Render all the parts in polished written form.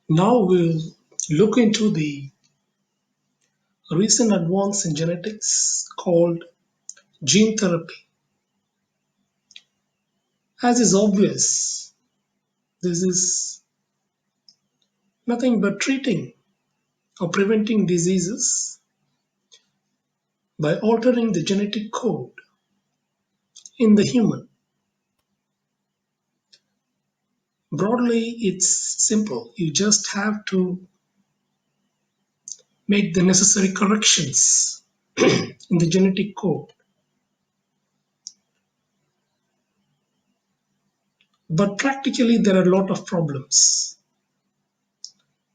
Now we'll look into the recent advance in genetics called gene therapy. As is obvious, this is nothing but treating or preventing diseases by altering the genetic code in the human. Broadly, it's simple. You just have to make the necessary corrections in the genetic code. But practically, there are a lot of problems.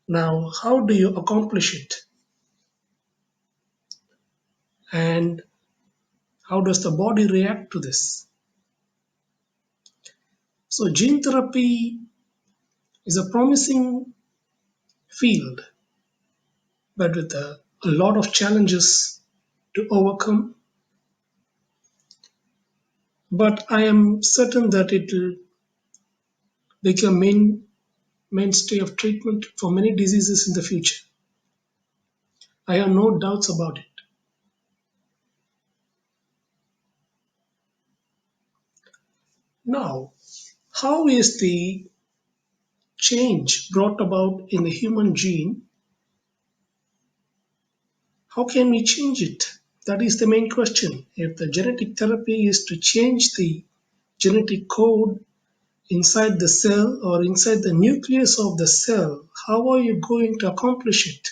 Now, how do you accomplish it? And how does the body react to this? So, gene therapy is a promising field, but with a lot of challenges to overcome. But I am certain that it will become mainstay of treatment for many diseases in the future. I have no doubts about it. Now, how is the change brought about in the human gene? How can we change it? That is the main question. If the genetic therapy is to change the genetic code inside the cell or inside the nucleus of the cell, how are you going to accomplish it?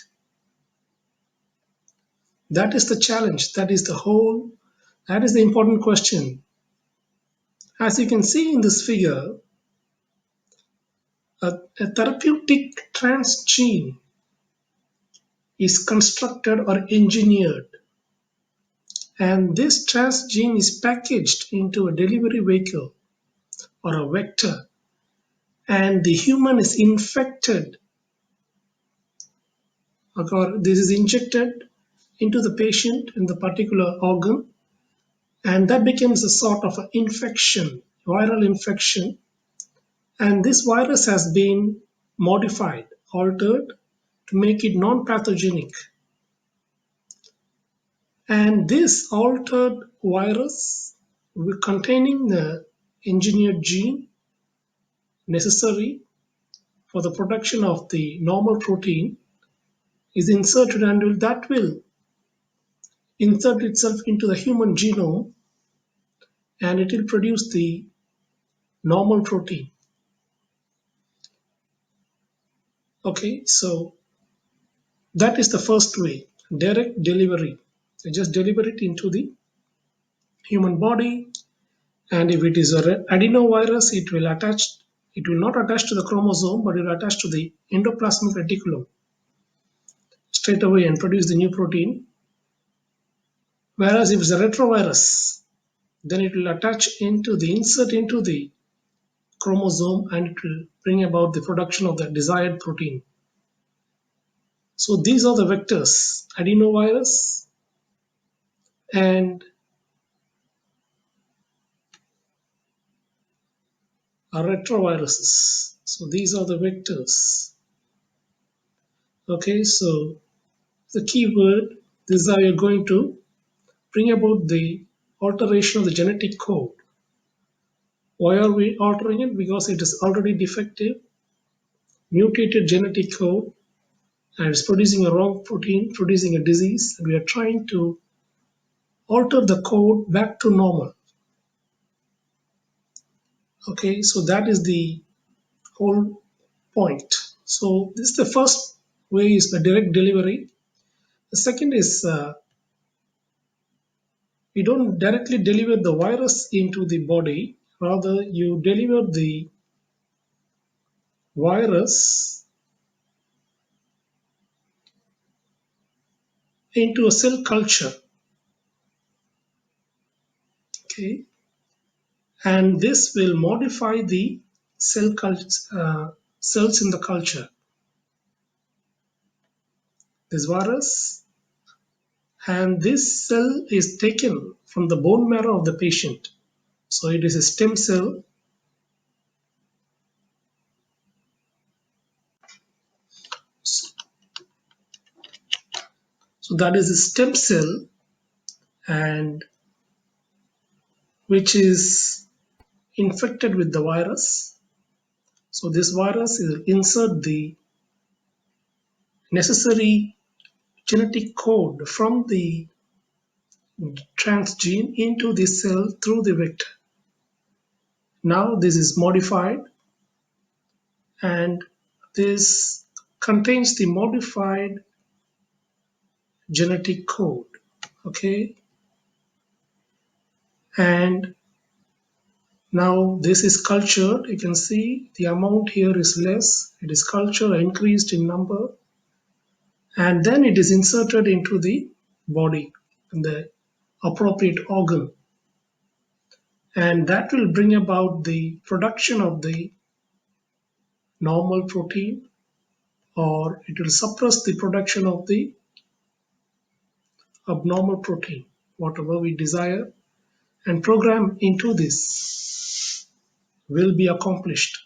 That is the challenge. That is the important question. As you can see in this figure, a therapeutic transgene is constructed or engineered, and this transgene is packaged into a delivery vehicle or a vector, and the human is infected, or this is injected into the patient in the particular organ, and that becomes a sort of an infection, viral infection, and this virus has been modified, altered to make it non-pathogenic. And this altered virus containing the engineered gene necessary for the production of the normal protein is inserted, and that will insert itself into the human genome, and it will produce the normal protein. Okay, so that is the first way, direct delivery. You just deliver it into the human body, and if it is an adenovirus, it will not attach to the chromosome, but it will attach to the endoplasmic reticulum straight away and produce the new protein. Whereas if it's a retrovirus, then it will insert into the chromosome, and it will bring about the production of the desired protein. So these are the vectors, adenovirus and retroviruses. So these are the vectors. Okay, so the key word, this is how you're going to bring about the alteration of the genetic code. Why are we altering it? Because it is already defective, mutated genetic code, and it's producing a wrong protein, producing a disease. We are trying to alter the code back to normal. Okay, so that is the whole point. So this is the first way, is by direct delivery. The second is you don't directly deliver the virus into the body, rather you deliver the virus into a cell culture. Okay, and this will modify the cells in the culture. This virus, and this cell is taken from the bone marrow of the patient. So it is a stem cell, So that is a stem cell, and which is infected with the virus. So this virus will insert the necessary genetic code from the transgene into the cell through the vector. Now this is modified, and this contains the modified genetic code. Okay, and now this is cultured. You can see the amount here is less. It is cultured, increased in number, and then it is inserted into the body and the appropriate organ, and that will bring about the production of the normal protein, or it will suppress the production of the abnormal protein, whatever we desire and program into this will be accomplished.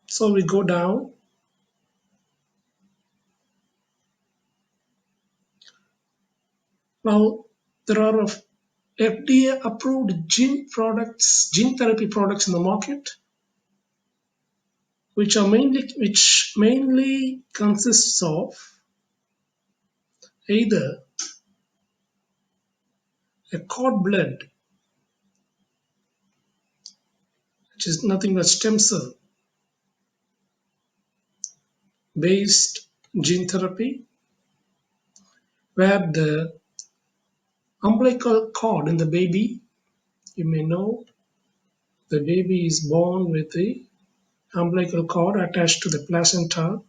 So we go down. Now there are FDA approved gene therapy products in the market, which mainly consists of either a cord blood, which is nothing but stem cell based gene therapy, where the umbilical cord in the baby, you may know, the baby is born with the umbilical cord attached to the placenta.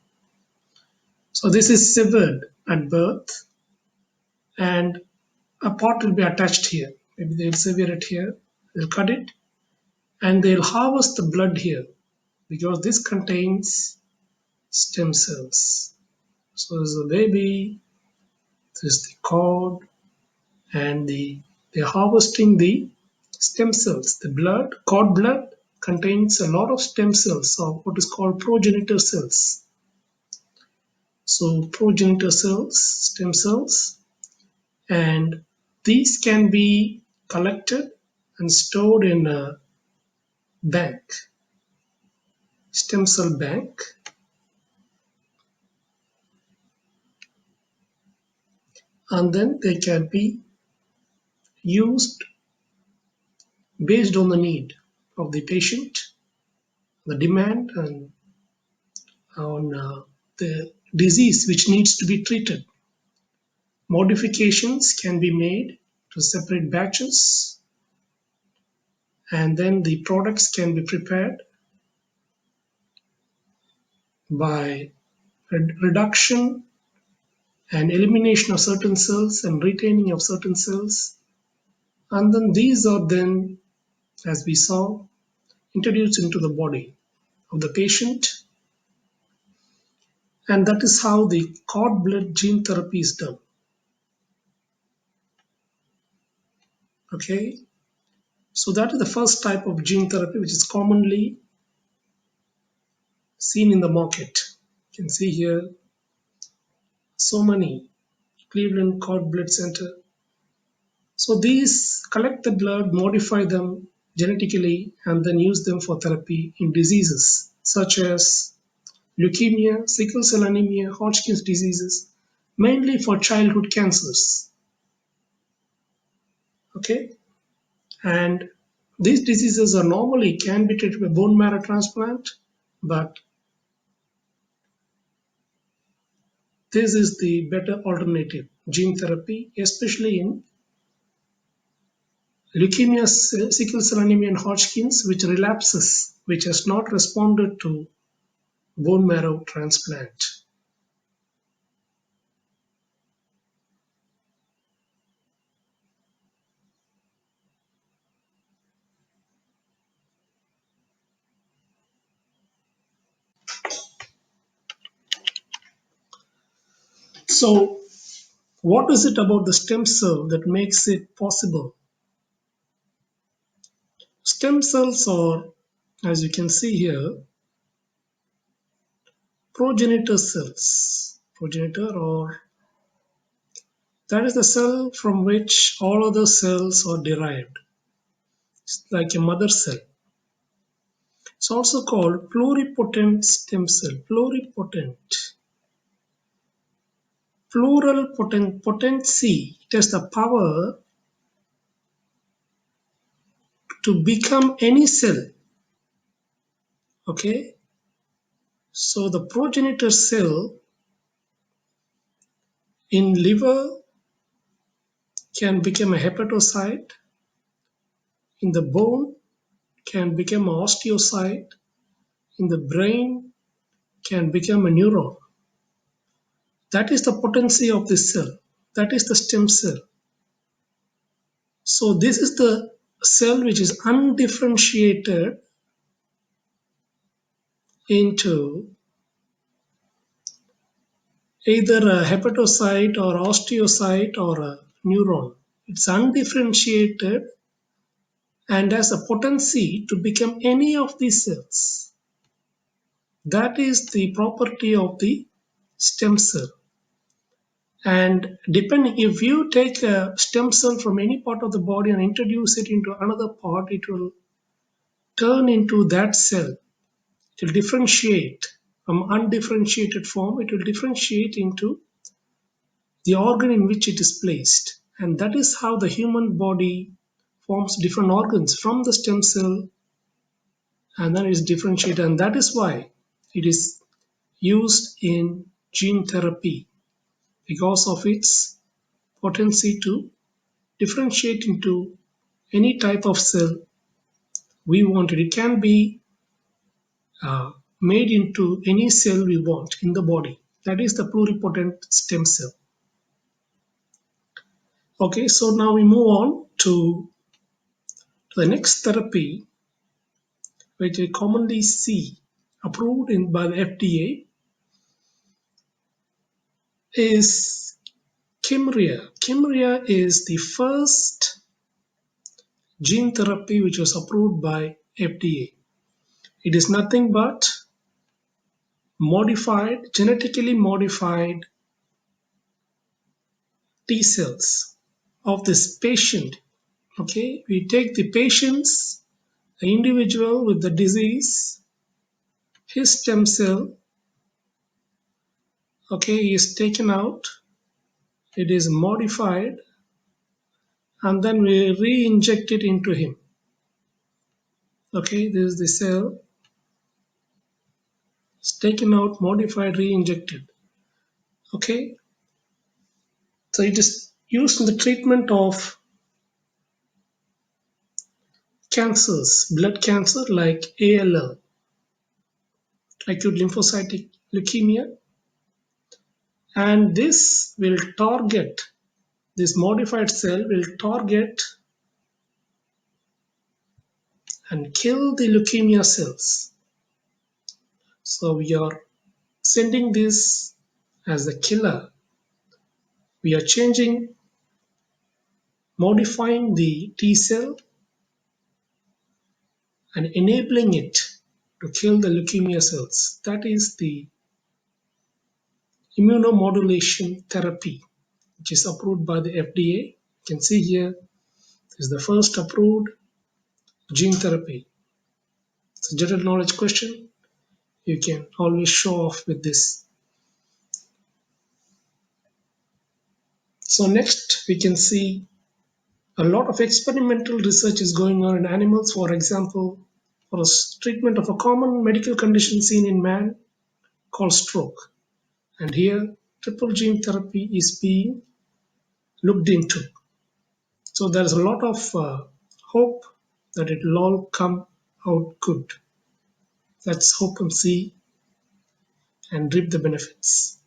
So this is severed at birth, and a part will be attached here. Maybe they'll sever it here, they'll cut it, and they'll harvest the blood here because this contains stem cells. So there's the baby, there's the cord, and they're harvesting the stem cells. The cord blood contains a lot of stem cells, or what is called progenitor cells. So progenitor cells, stem cells, and these can be collected and stored in a bank, stem cell bank, and then they can be used based on the need of the patient, the demand, and on the disease which needs to be treated. Modifications can be made to separate batches, and then the products can be prepared by reduction and elimination of certain cells and retaining of certain cells. And then these are then, as we saw, introduced into the body of the patient. And that is how the cord blood gene therapy is done. Okay, so that is the first type of gene therapy which is commonly seen in the market. You can see here so many Cleveland Cord Blood Center. So these collect the blood, modify them genetically, and then use them for therapy in diseases such as leukemia, sickle cell anemia, Hodgkin's diseases, mainly for childhood cancers. Okay, and these diseases are normally can be treated by bone marrow transplant, but this is the better alternative, gene therapy, especially in leukemia, sickle cell anemia, and Hodgkin's, which relapses, which has not responded to bone marrow transplant. So, what is it about the stem cell that makes it possible? Stem cells are, as you can see here, progenitor cells. Progenitor, or that is the cell from which all other cells are derived. It's like a mother cell. It's also called pluripotent stem cell. Pluripotent. Plural potency. It has the power to become any cell. Okay. So the progenitor cell in liver can become a hepatocyte. In the bone can become an osteocyte. In the brain can become a neuron. That is the potency of the cell. That is the stem cell. So this is the cell which is undifferentiated into either a hepatocyte or osteocyte or a neuron. It's undifferentiated and has a potency to become any of these cells. That is the property of the stem cell. And depending, if you take a stem cell from any part of the body and introduce it into another part, it will turn into that cell. It will differentiate from undifferentiated form. It will differentiate into the organ in which it is placed. And that is how the human body forms different organs from the stem cell, and then it is differentiated. And that is why it is used in gene therapy, because of its potency to differentiate into any type of cell we want. It can be uh, made into any cell we want in the body. That is the pluripotent stem cell. Okay, so now we move on to the next therapy, which we commonly see approved by the FDA, is Kymriah. Kymriah is the first gene therapy which was approved by FDA. It is nothing but genetically modified T cells of this patient. Okay, we take the patient's, the individual with the disease, his stem cell, okay, is taken out, it is modified, and then we re-inject it into him. Okay, this is the cell, it's taken out, modified, re-injected. Okay, so it is used in the treatment of cancers, blood cancer like ALL, acute lymphocytic leukemia, and this modified cell will target and kill the leukemia cells. So we are sending this as a killer. We are modifying the T cell and enabling it to kill the leukemia cells. That is the immunomodulation therapy, which is approved by the FDA. You can see here is the first approved gene therapy. It's a general knowledge question. You can always show off with this. So next we can see a lot of experimental research is going on in animals. For example, for a treatment of a common medical condition seen in man called stroke. And here triple gene therapy is being looked into. So there's a lot of hope that it will all come out good. Let's hope and see and reap the benefits.